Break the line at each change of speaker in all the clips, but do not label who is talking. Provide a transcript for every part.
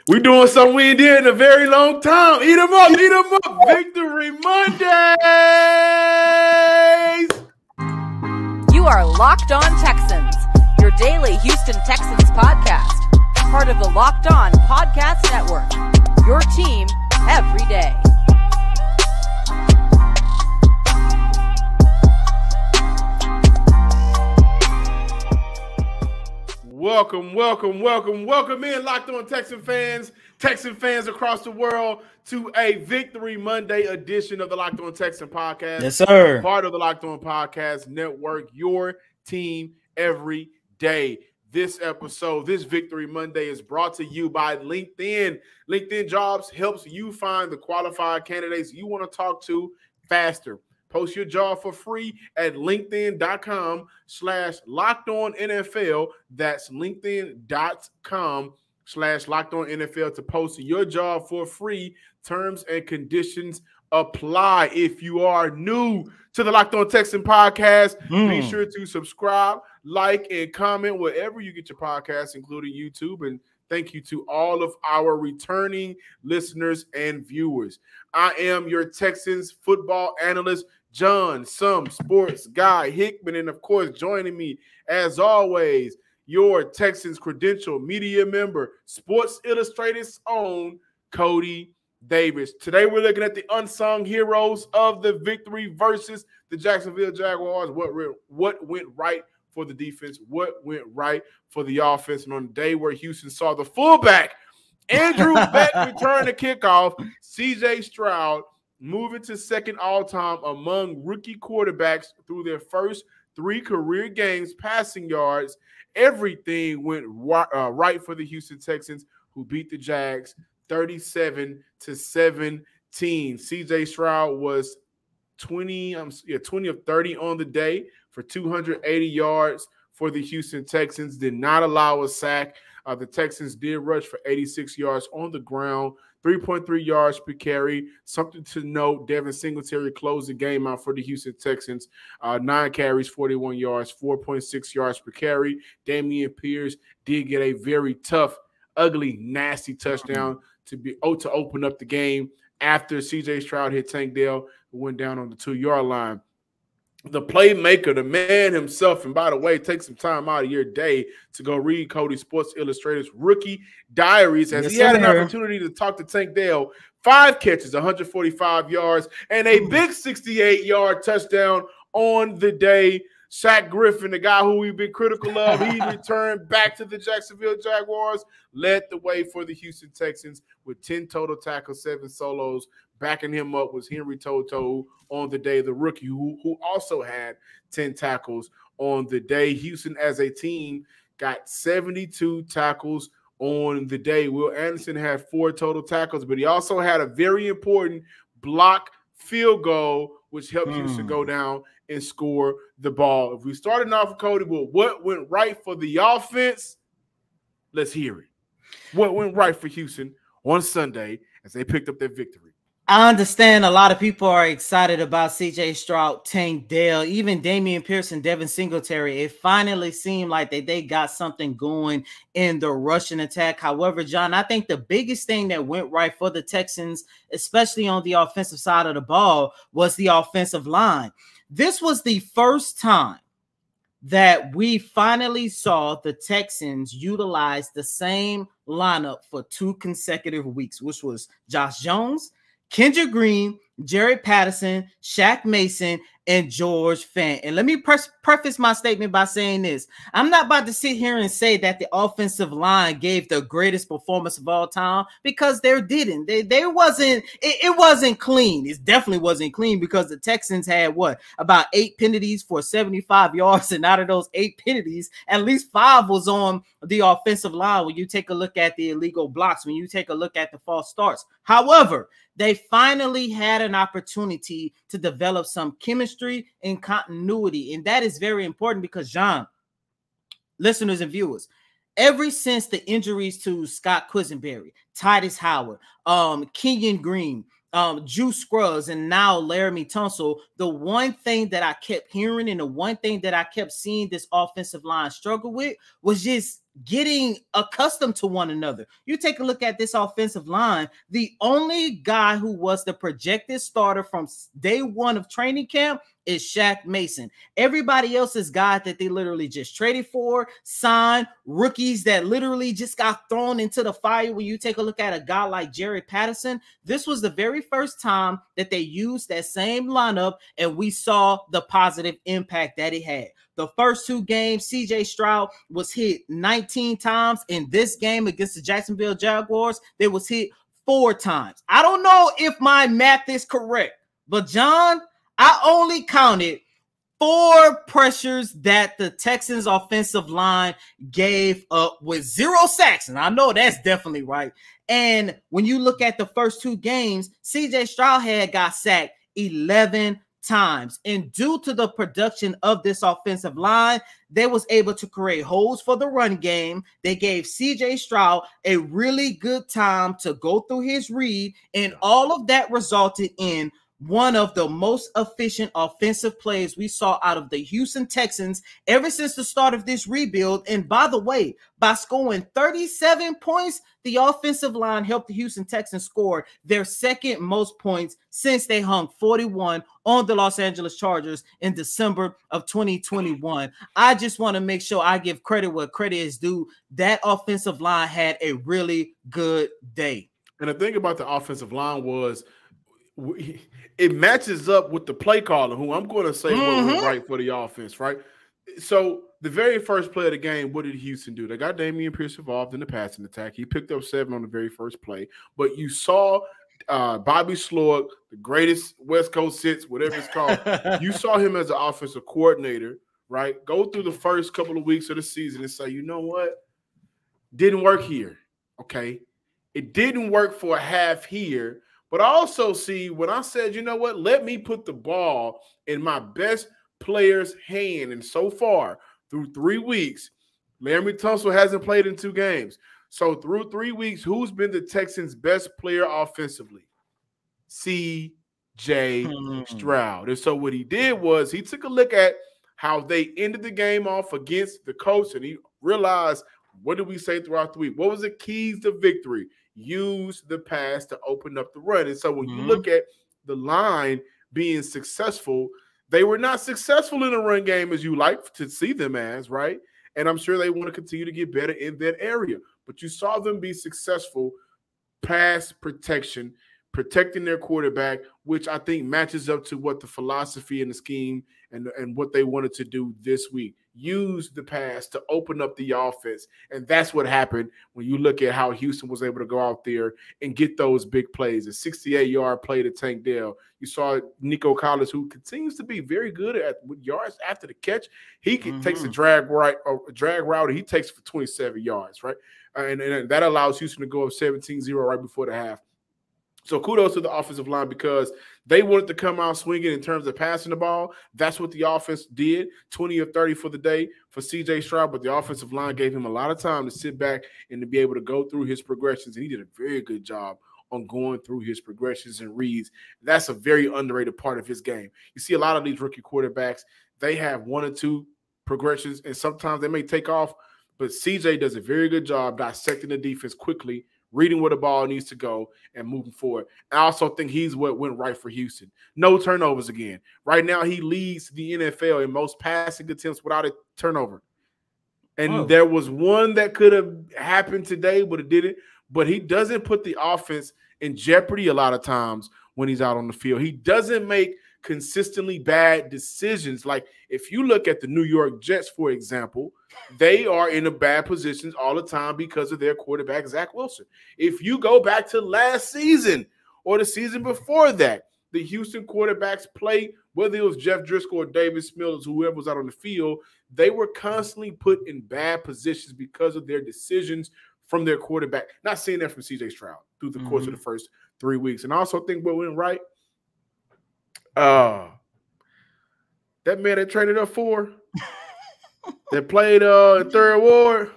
We're doing something we ain't did in a very long time. Eat them up, eat them up. Victory Mondays.
You are Locked On Texans, your daily Houston Texans podcast. Part of the Locked On Podcast Network, your team every day.
Welcome in, Locked On Texan fans across the world, to a Victory Monday edition of the Locked On Texan podcast.
Yes, sir.
Part of the Locked On Podcast Network, your team every day. This episode, this Victory Monday, is brought to you by LinkedIn. LinkedIn Jobs helps you find the qualified candidates you want to talk to faster. Post your job for free at linkedin.com/LockedOnNFL. That's linkedin.com/LockedOnNFL to post your job for free. Terms and conditions apply. If you are new to the Locked On Texan podcast, be sure to subscribe, like, and comment wherever you get your podcasts, including YouTube. And thank you to all of our returning listeners and viewers. I am your Texans football analyst, John, some sports guy Hickman, and of course, joining me as always, your Texans credential media member, Sports Illustrated's own Cody Davis. Today, we're looking at the unsung heroes of the victory versus the Jacksonville Jaguars. What went right for the defense? What went right for the offense? And on the day where Houston saw the fullback Andrew Beck return to kickoff, C.J. Stroud moving to second all-time among rookie quarterbacks through their first 3 career games, passing yards. Everything went right for the Houston Texans, who beat the Jags 37-17. C.J. Stroud was 20 of 30 on the day for 280 yards for the Houston Texans. Did not allow a sack. The Texans did rush for 86 yards on the ground, 3.3 yards per carry. Something to note, Devin Singletary closed the game out for the Houston Texans. 9 carries, 41 yards, 4.6 yards per carry. Dameon Pierce did get a very tough, ugly, nasty touchdown to open up the game after C.J. Stroud hit Tank Dell, who went down on the 2-yard line. The playmaker, the man himself, and by the way, take some time out of your day to go read Cody Sports Illustrated's rookie diaries, as he had an opportunity to talk to Tank Dell. 5 catches, 145 yards, and a big 68-yard touchdown on the day. Shaq Griffin, the guy who we've been critical of, he returned back to the Jacksonville Jaguars, led the way for the Houston Texans with 10 total tackles, 7 solos. Backing him up was Henry Toto on the day, the rookie who also had 10 tackles on the day. Houston as a team got 72 tackles on the day. Will Anderson had 4 total tackles, but he also had a very important block field goal, which helped Houston go down and score the ball. If we started off with Cody, well, what went right for the offense? Let's hear it. What went right for Houston on Sunday as they picked up their victory?
I understand a lot of people are excited about C.J. Stroud, Tank Dell, even Dameon Pierce and Devin Singletary. It finally seemed like they got something going in the rushing attack. However, John, I think the biggest thing that went right for the Texans, especially on the offensive side of the ball, was the offensive line. This was the first time that we finally saw the Texans utilize the same lineup for 2 consecutive weeks, which was Josh Jones, Kendrick Green, Jared Patterson, Shaq Mason, and George Fant. And let me preface my statement by saying this. I'm not about to sit here and say that the offensive line gave the greatest performance of all time, because they didn't. It wasn't clean. It definitely wasn't clean, because the Texans had about 8 penalties for 75 yards. And out of those 8 penalties, at least 5 was on the offensive line when you take a look at the illegal blocks, when you take a look at the false starts. However, they finally had an opportunity to develop some chemistry and continuity. And that is very important because, John, listeners and viewers, ever since the injuries to Scott Quisenberry, Titus Howard, Kenyon Green, Juice Scruggs, and now Laramie Tunsil, the one thing that I kept hearing and the one thing that I kept seeing this offensive line struggle with was just getting accustomed to one another. You take a look at this offensive line. The only guy who was the projected starter from day one of training camp is Shaq Mason. Everybody else is guys that they literally just traded for, signed, rookies that literally just got thrown into the fire. When you take a look at a guy like Jerry Patterson, this was the very first time that they used that same lineup, and we saw the positive impact that it had. The first 2 games, CJ Stroud was hit 19 times. In this game against the Jacksonville Jaguars, they was hit 4 times. I don't know if my math is correct, but John, I only counted 4 pressures that the Texans offensive line gave up with 0 sacks. And I know that's definitely right. And when you look at the first 2 games, CJ Stroud had got sacked 11 times. And due to the production of this offensive line, they was able to create holes for the run game. They gave CJ Stroud a really good time to go through his read, and all of that resulted in one of the most efficient offensive plays we saw out of the Houston Texans ever since the start of this rebuild. And by the way, by scoring 37 points, the offensive line helped the Houston Texans score their 2nd most points since they hung 41 on the Los Angeles Chargers in December of 2021. I just want to make sure I give credit where credit is due. That offensive line had a really good day.
And the thing about the offensive line was, it matches up with the play caller, who I'm going to say was right for the offense, right? So the very first play of the game, what did Houston do? They got Dameon Pierce involved in the passing attack. He picked up 7 on the very first play. But you saw Bobby Slowick, the greatest West Coast hits, whatever it's called. You saw him as an offensive coordinator, right? Go through the first couple of weeks of the season and say, you know what? Didn't work here, okay? It didn't work for a half here. But I also see when I said, you know what, let me put the ball in my best player's hand. And so far, through 3 weeks, Laremy Tunsil hasn't played in 2 games. So through 3 weeks, who's been the Texans' best player offensively? C.J. Stroud. And so what he did was he took a look at how they ended the game off against the Colts, and he realized, what did we say throughout the week? What was the keys to victory? Use the pass to open up the run. And so when you look at the line being successful, they were not successful in the run game as you like to see them as, right? And I'm sure they want to continue to get better in that area. But you saw them be successful pass protection, protecting their quarterback, which I think matches up to what the philosophy and the scheme and what they wanted to do this week. Use the pass to open up the offense. And that's what happened when you look at how Houston was able to go out there and get those big plays. A 68-yard play to Tank Dell. You saw Nico Collins, who continues to be very good at yards after the catch. He takes a drag route, and he takes for 27 yards, right? And that allows Houston to go up 17-0 right before the half. So kudos to the offensive line because they wanted to come out swinging in terms of passing the ball. That's what the offense did, 20 of 30 for the day for C.J. Stroud, but the offensive line gave him a lot of time to sit back and to be able to go through his progressions, and he did a very good job on going through his progressions and reads. That's a very underrated part of his game. You see a lot of these rookie quarterbacks, they have 1 or 2 progressions, and sometimes they may take off, but C.J. does a very good job dissecting the defense quickly, reading where the ball needs to go, and moving forward. I also think he's what went right for Houston. No turnovers again. Right now, he leads the NFL in most passing attempts without a turnover. And there was one that could have happened today, but it didn't. But he doesn't put the offense in jeopardy a lot of times when he's out on the field. He doesn't make consistently bad decisions. Like if you look at the New York Jets, for example, they are in a bad positions all the time because of their quarterback, Zach Wilson. If you go back to last season or the season before that, the Houston quarterbacks play, whether it was Jeff Driscoll or David Smith, whoever was out on the field, they were constantly put in bad positions because of their decisions from their quarterback. Not seeing that from C.J. Stroud through the course of the first 3 weeks. And I also think what went right, that man that traded up for that played in Third Ward,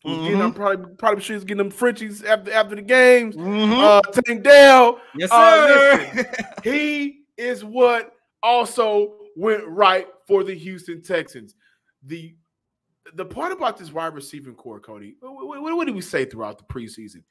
I'm probably sure he's getting them Frenchies after the games. Tank Dell,
yes, sir.
Listen, he is what also went right for the Houston Texans. The the part about this wide receiving core, Cody, what did we say throughout the preseason?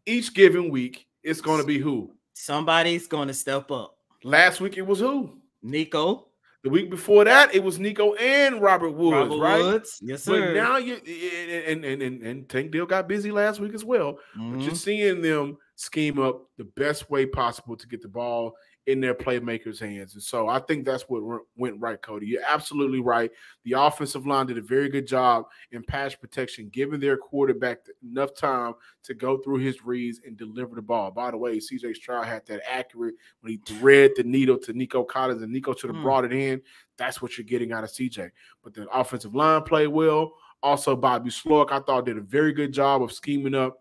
Each given week, it's going to be who?
Somebody's going to step up.
Last week, it was who?
Nico.
The week before that, it was Nico and Robert Woods, right?
Woods. Yes, sir.
But now you and Tank Dell got busy last week as well. But you're seeing them scheme up the best way possible to get the ball in their playmakers' hands. And so I think that's what went right, Cody. You're absolutely right. The offensive line did a very good job in pass protection, giving their quarterback enough time to go through his reads and deliver the ball. By the way, C.J. Stroud had that accurate when he thread the needle to Nico Collins, and Nico should have brought it in. That's what you're getting out of C.J. But the offensive line played well. Also, Bobby Sloak, I thought, did a very good job of scheming up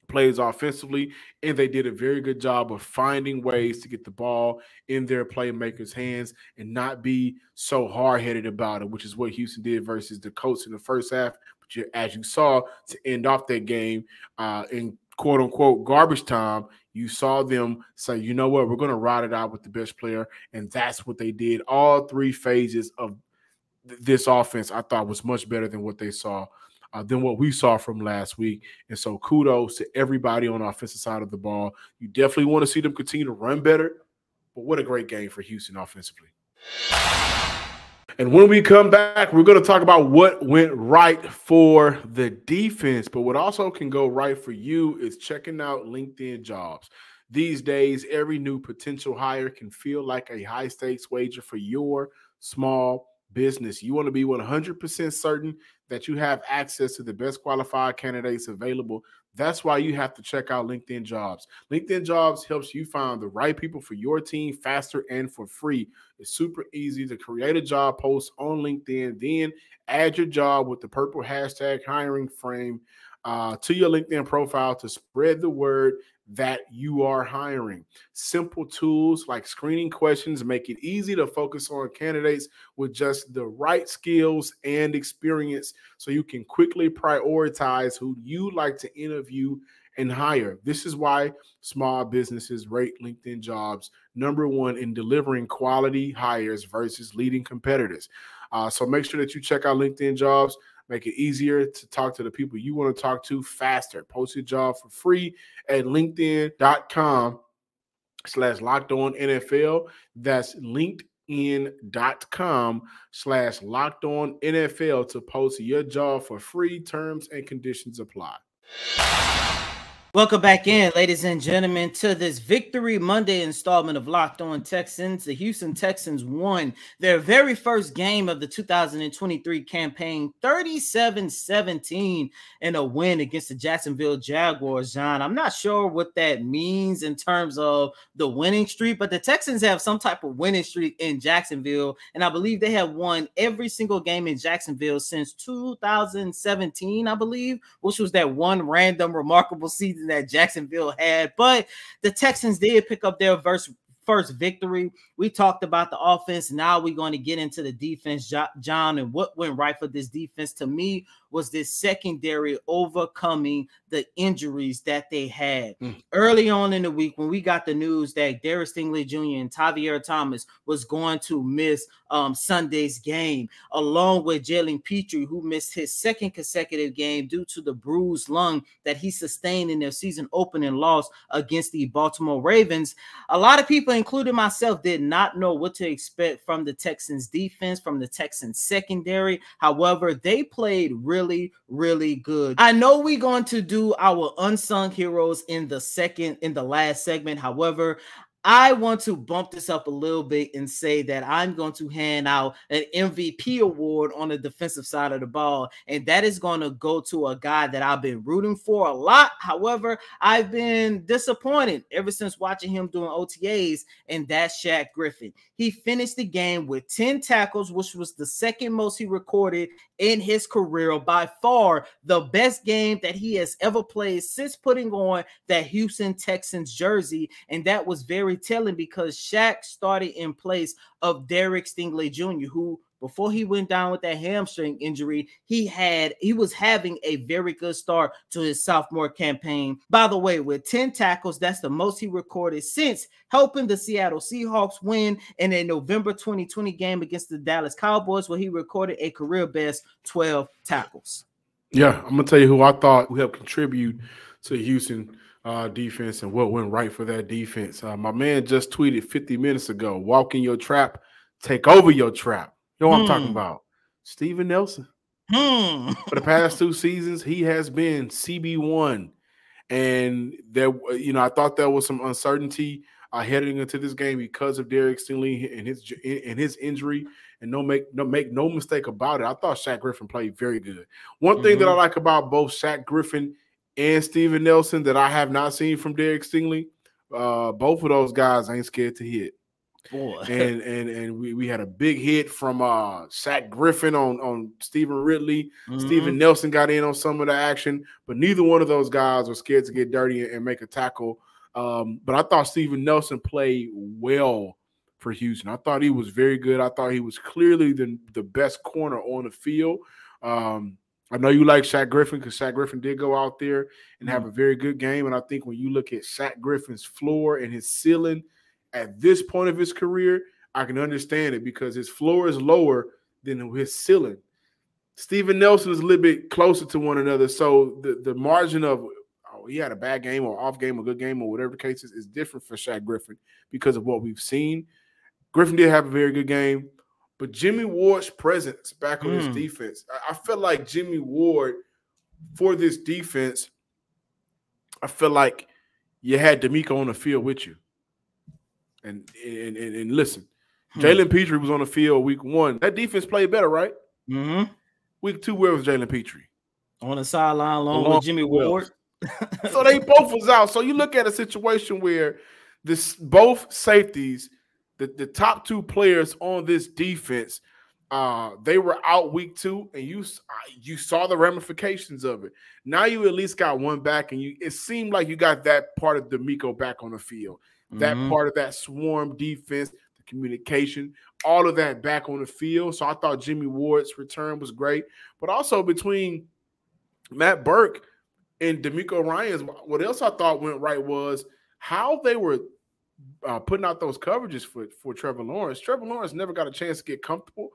plays offensively, and they did a very good job of finding ways to get the ball in their playmakers' hands and not be so hard-headed about it, which is what Houston did versus the Colts in the first half. But as you saw, to end off that game in quote-unquote garbage time, you saw them say, you know what, we're going to ride it out with the best player, and that's what they did. All three phases of this offense I thought was much better than what they saw than what we saw from last week. And so kudos to everybody on the offensive side of the ball. You definitely want to see them continue to run better, but what a great game for Houston offensively. And when we come back, we're going to talk about what went right for the defense, but what also can go right for you is checking out LinkedIn Jobs. These days, every new potential hire can feel like a high-stakes wager for your small business. You want to be 100% certain that you have access to the best qualified candidates available. That's why you have to check out LinkedIn Jobs. LinkedIn Jobs helps you find the right people for your team faster and for free. It's super easy to create a job post on LinkedIn, then add your job with the purple hashtag hiring frame to your LinkedIn profile to spread the word that you are hiring. Simple tools like screening questions make it easy to focus on candidates with just the right skills and experience so you can quickly prioritize who you like to interview and hire. This is why small businesses rate LinkedIn Jobs #1 in delivering quality hires versus leading competitors. So make sure that you check out LinkedIn Jobs. Make it easier to talk to the people you want to talk to faster. Post your job for free at linkedin.com/LockedOnNFL. That's linkedin.com/LockedOnNFL to post your job for free. Terms and conditions apply.
Welcome back in, ladies and gentlemen, to this Victory Monday installment of Locked On Texans. The Houston Texans won their very first game of the 2023 campaign, 37-17, in a win against the Jacksonville Jaguars, John. I'm not sure what that means in terms of the winning streak, but the Texans have some type of winning streak in Jacksonville, and I believe they have won every single game in Jacksonville since 2017, I believe, which was that one random remarkable season that Jacksonville had. But the Texans did pick up their first victory. We talked about the offense. Now we're going to get into the defense, John, and what went right for this defense to me was this secondary overcoming the injuries that they had. Early on in the week, when we got the news that Derek Stingley Jr. and Tavier Thomas was going to miss Sunday's game, along with Jalen Petrie, who missed his second consecutive game due to the bruised lung that he sustained in their season opening loss against the Baltimore Ravens. A lot of people, including myself, did not know what to expect from the Texans defense, from the Texans secondary. However, they played really, really good. I know we're going to do our unsung heroes in the last segment. However, I want to bump this up a little bit and say that I'm going to hand out an MVP award on the defensive side of the ball, and that is going to go to a guy that I've been rooting for a lot. However, I've been disappointed ever since watching him doing OTAs, and that's Shaq Griffin. He finished the game with 10 tackles, which was the second most he recorded in his career, by far the best game that he has ever played since putting on that Houston Texans jersey, and that was very telling because Shaq started in place of Derek Stingley Jr., who before he went down with that hamstring injury, he was having a very good start to his sophomore campaign. By the way, with 10 tackles, that's the most he recorded since helping the Seattle Seahawks win in a November 2020 game against the Dallas Cowboys, where he recorded a career best 12 tackles.
Yeah, I'm gonna tell you who I thought would help contribute to Houston defense and what went right for that defense. My man just tweeted 50 minutes ago, walk in your trap, take over your trap. You know what I'm talking about? Steven Nelson. For the past 2 seasons, he has been CB1. And there, I thought there was some uncertainty heading into this game because of Derek Stingley and his injury. And make no mistake about it, I thought Shaq Griffin played very good. One thing that I like about both Shaq Griffin and Steven Nelson that I have not seen from Derek Stingley, both of those guys ain't scared to hit. Boy. And we had a big hit from Shaq Griffin on Stephen Ridley. Steven Nelson got in on some of the action, but neither one of those guys were scared to get dirty and make a tackle. But I thought Steven Nelson played well for Houston. I thought he was very good. I thought he was clearly the best corner on the field. I know you like Shaq Griffin because Shaq Griffin did go out there and have a very good game. And I think when you look at Shaq Griffin's floor and his ceiling at this point of his career, I can understand it because his floor is lower than his ceiling. Steven Nelson is a little bit closer to one another. So the margin of he had a bad game or off game or good game or whatever the case is different for Shaq Griffin because of what we've seen. Griffin did have a very good game. But Jimmy Ward's presence back on his defense, I feel like Jimmy Ward for this defense, I feel like you had D'Amico on the field with you. And listen, Jalen Petrie was on the field week 1. That defense played better, right? Week 2, where was Jalen Petrie?
On the sideline along with Jimmy Ward.
So they both was out. So you look at a situation where both safeties, the top 2 players on this defense, they were out week 2, and you saw the ramifications of it. Now you at least got one back, and it seemed like you got that part of D'Amico back on the field, that part of that swarm defense, the communication, all of that back on the field. So I thought Jimmy Ward's return was great. But also between Matt Burke and D'Amico Ryans, what else I thought went right was how they were putting out those coverages for Trevor Lawrence. Trevor Lawrence never got a chance to get comfortable.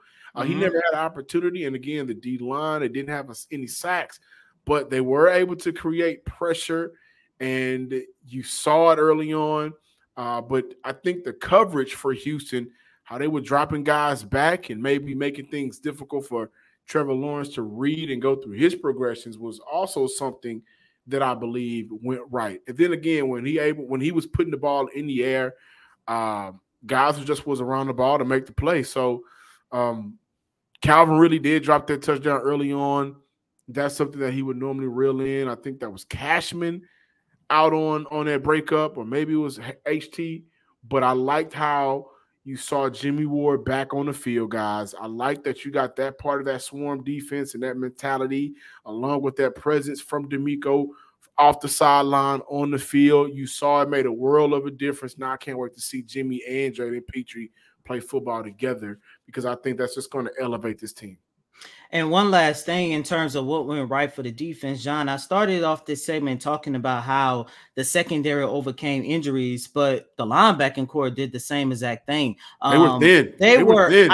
He never had an opportunity. And again, the D-line, they didn't have any sacks, but they were able to create pressure, and you saw it early on. But I think the coverage for Houston, how they were dropping guys back and maybe making things difficult for Trevor Lawrence to read and go through his progressions was also something that I believe went right. And then again, when he was putting the ball in the air, guys who just was around the ball to make the play. So Calvin really did drop that touchdown early on. That's something that he would normally reel in. I think that was Cashman out on that breakup, or maybe it was HT. But I liked how you saw Jimmy Ward back on the field, guys. I like that you got that part of that swarm defense and that mentality, along with that presence from D'Amico off the sideline on the field. You saw it made a world of a difference. Now I can't wait to see Jimmy and Jalen Petrie play football together because I think that's just going to elevate this team.
And one last thing in terms of what went right for the defense, John, I started off this segment talking about how the secondary overcame injuries, but the linebacking core did the same exact thing.
They were thin.
They were thin.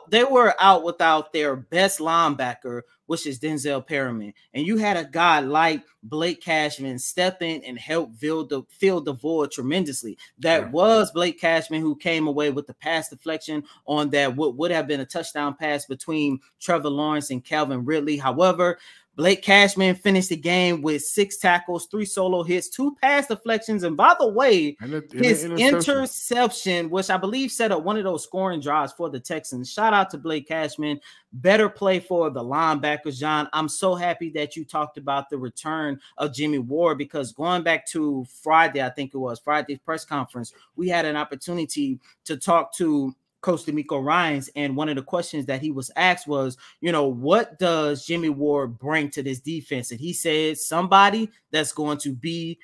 They were out without their best linebacker, which is Denzel Perryman. And you had a guy like Blake Cashman step in and help fill the void tremendously. That was Blake Cashman who came away with the pass deflection on that what would have been a touchdown pass between Trevor Lawrence and Calvin Ridley. However, Blake Cashman finished the game with 6 tackles, 3 solo hits, 2 pass deflections. And by the way, his interception, which I believe set up one of those scoring drives for the Texans. Shout out to Blake Cashman. Better play for the linebackers, John. I'm so happy that you talked about the return of Jimmy Ward, because going back to Friday, I think it was Friday's press conference, we had an opportunity to talk to Coach D'Amico Ryans, and one of the questions that he was asked was, what does Jimmy Ward bring to this defense? And he said somebody that's going to be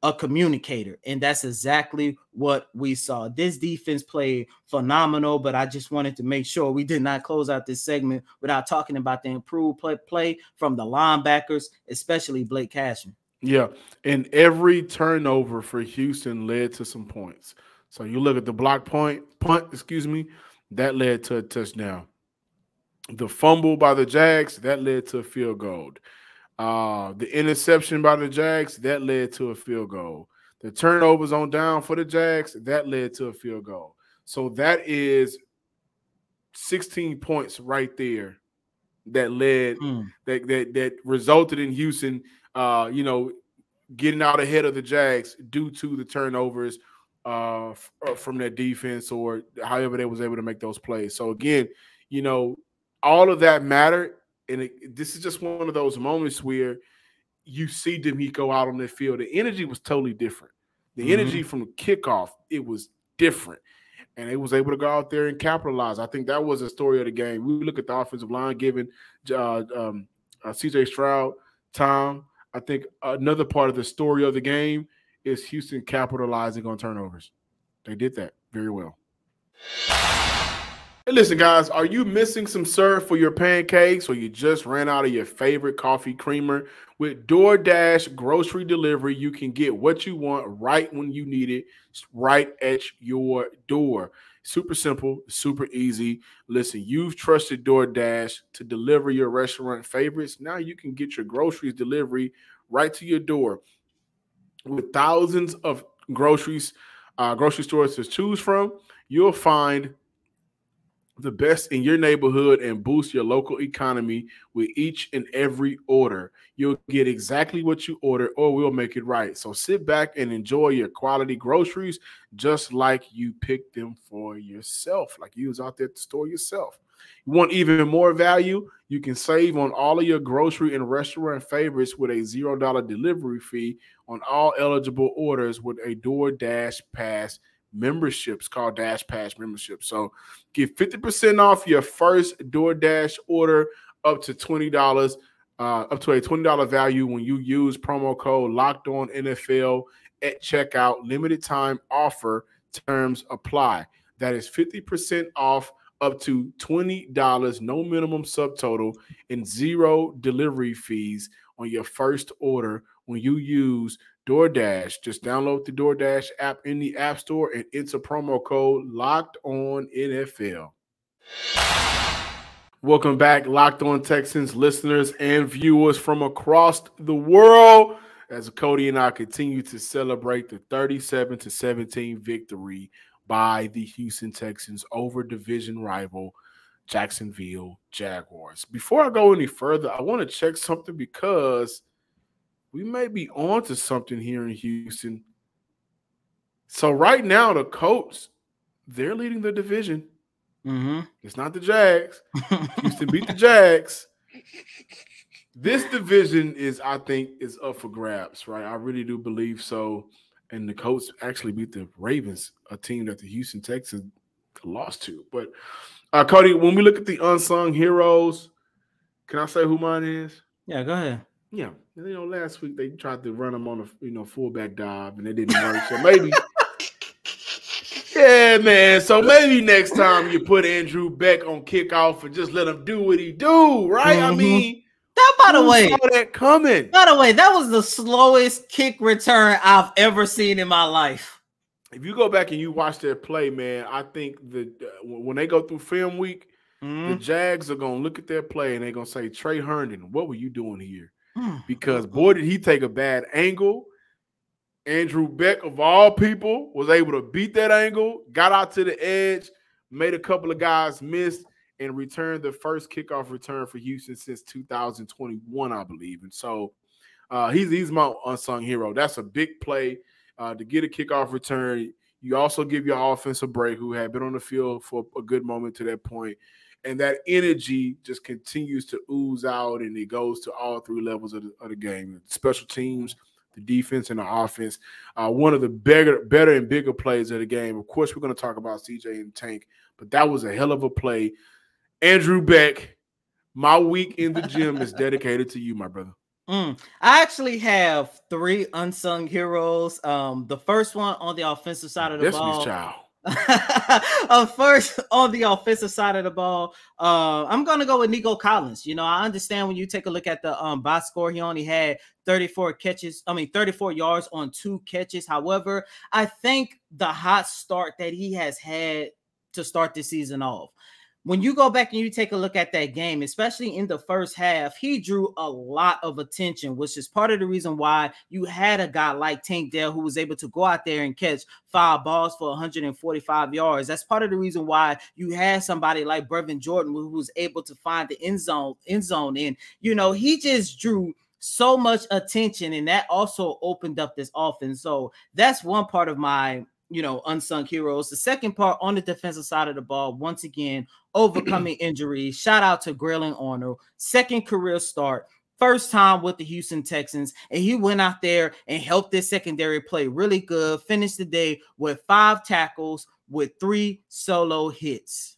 a communicator, and that's exactly what we saw. This defense played phenomenal, but I just wanted to make sure we did not close out this segment without talking about the improved play from the linebackers, especially Blake Cashman.
Yeah, and every turnover for Houston led to some points. So you look at the punt, that led to a touchdown. The fumble by the Jags, that led to a field goal. The interception by the Jags, that led to a field goal. The turnovers on down for the Jags, that led to a field goal. So that is 16 points right there that led that resulted in Houston, getting out ahead of the Jags due to the turnovers from their defense or however they was able to make those plays. So again, all of that mattered. And this is just one of those moments where you see D'Amico out on the field. The energy was totally different. The energy from the kickoff, it was different. And they was able to go out there and capitalize. I think that was the story of the game. We look at the offensive line giving CJ Stroud time. I think another part of the story of the game is Houston capitalizing on turnovers. They did that very well. Hey, listen, guys, are you missing some syrup for your pancakes, or you just ran out of your favorite coffee creamer? With DoorDash grocery delivery, you can get what you want right when you need it, right at your door. Super simple, super easy. Listen, you've trusted DoorDash to deliver your restaurant favorites. Now you can get your groceries delivery right to your door. With thousands of grocery stores to choose from, you'll find the best in your neighborhood and boost your local economy with each and every order. You'll get exactly what you order, or we'll make it right. So sit back and enjoy your quality groceries just like you picked them for yourself, like you was out there at the store yourself. You want even more value? You can save on all of your grocery and restaurant favorites with a $0 delivery fee on all eligible orders with a DoorDash Pass memberships called Dash Pass membership. So get 50% off your first DoorDash order up to $20, up to a $20 value when you use promo code LOCKEDONNFL at checkout. Limited time offer, terms apply. That is 50% off up to $20, no minimum subtotal, and $0 delivery fees on your first order when you use DoorDash. Just download the DoorDash app in the App Store and enter promo code LOCKEDONNFL. Welcome back, Locked On Texans listeners and viewers from across the world, as Cody and I continue to celebrate the 37-17 victory by the Houston Texans over division rival Jacksonville Jaguars. Before I go any further, I want to check something because we may be on to something here in Houston. So right now, the Colts, they're leading the division. It's not the Jags. Houston beat the Jags. This division I think, is up for grabs, right? I really do believe so. And the Colts actually beat the Ravens, a team that the Houston Texans lost to. But, Cody, when we look at the unsung heroes, can I say who mine is?
Yeah, go ahead.
Yeah. Last week they tried to run them on a fullback dive, and it didn't work. So maybe – yeah, man. So maybe next time you put Andrew Beck on kickoff and just let him do what he do, right? I mean –
by the way,
saw that coming.
By the way, that was the slowest kick return I've ever seen in my life.
If you go back and you watch their play, man, I think when they go through film week, the Jags are going to look at their play and they're going to say, Trey Herndon, what were you doing here? Because, boy, did he take a bad angle. Andrew Beck, of all people, was able to beat that angle, got out to the edge, made a couple of guys miss, and returned the first kickoff return for Houston since 2021, I believe. And so he's my unsung hero. That's a big play to get a kickoff return. You also give your offense a break, who had been on the field for a good moment to that point. And that energy just continues to ooze out, and it goes to all three levels of the game. Special teams, the defense, and the offense. One of the better and bigger plays of the game. Of course, we're going to talk about CJ and Tank, but that was a hell of a play. Andrew Beck, my week in the gym is dedicated to you, my brother.
I actually have 3 unsung heroes. The first one on the offensive side of the
Destiny's
ball.
Child.
First on the offensive side of the ball, I'm gonna go with Nico Collins. You know, I understand when you take a look at the box score, he only had 34 yards on 2 catches. However, I think the hot start that he has had to start the season off, when you go back and you take a look at that game, especially in the first half, he drew a lot of attention, which is part of the reason why you had a guy like Tank Dell who was able to go out there and catch 5 balls for 145 yards. That's part of the reason why you had somebody like Brevin Jordan who was able to find the end zone. And, you know, he just drew so much attention, and that also opened up this offense. So that's one part of my, you know, unsung heroes. The second part on the defensive side of the ball, once again, overcoming injuries. Shout out to Graylin Arnold, second career start, first time with the Houston Texans, and he went out there and helped this secondary play really good. Finished the day with 5 tackles with 3 solo hits.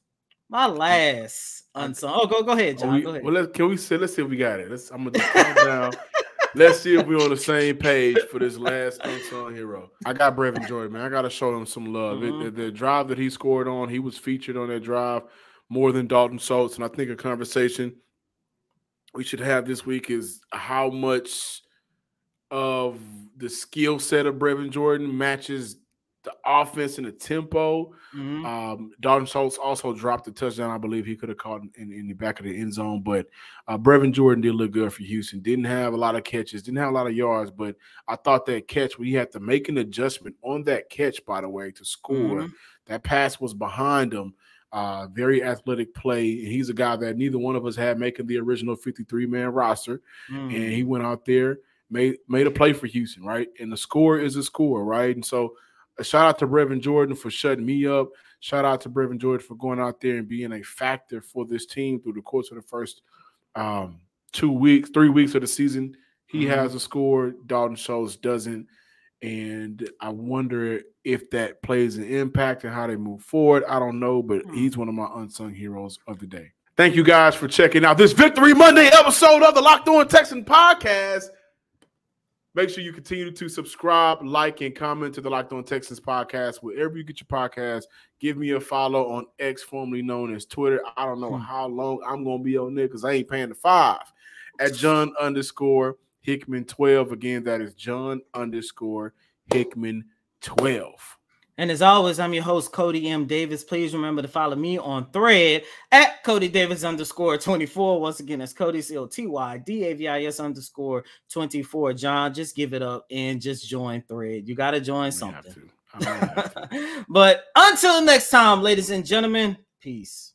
My last unsung. Oh, go ahead, John. Go ahead.
Well, let's see if we got it. I'm gonna calm down. Let's see if we're on the same page for this last unsung hero. I got Brevin Jordan, man. I got to show him some love. The drive that he scored on, he was featured on that drive more than Dalton Schultz. And I think a conversation we should have this week is how much of the skill set of Brevin Jordan matches the offense and the tempo. Dalton Schultz also dropped a touchdown. I believe he could have caught in the back of the end zone. But Brevin Jordan did look good for Houston. Didn't have a lot of catches, didn't have a lot of yards. But I thought that catch, we had to make an adjustment on that catch, by the way, to score. That pass was behind him. Very athletic play. He's a guy that neither one of us had making the original 53-man roster. And he went out there, made a play for Houston, right? And the score is a score, right? And so a shout out to Brevin Jordan for shutting me up. Shout out to Brevin Jordan for going out there and being a factor for this team through the course of the first 3 weeks of the season. He has a score. Dalton Schultz doesn't. And I wonder if that plays an impact and how they move forward. I don't know, but he's one of my unsung heroes of the day. Thank you guys for checking out this Victory Monday episode of the Locked On Texans podcast. Make sure you continue to subscribe, like, and comment to the Locked On Texans podcast. Wherever you get your podcast, give me a follow on X, formerly known as Twitter. I don't know how long I'm going to be on there because I ain't paying the 5. At John_Hickman12. Again, that is John_Hickman12.
And as always, I'm your host, Cody M. Davis. Please remember to follow me on Thread at CodyDavis_24. Once again, that's Cody, COTYDAVIS_24. John, just give it up and just join Thread. You got to join something.
I have to.
But until next time, ladies and gentlemen, peace.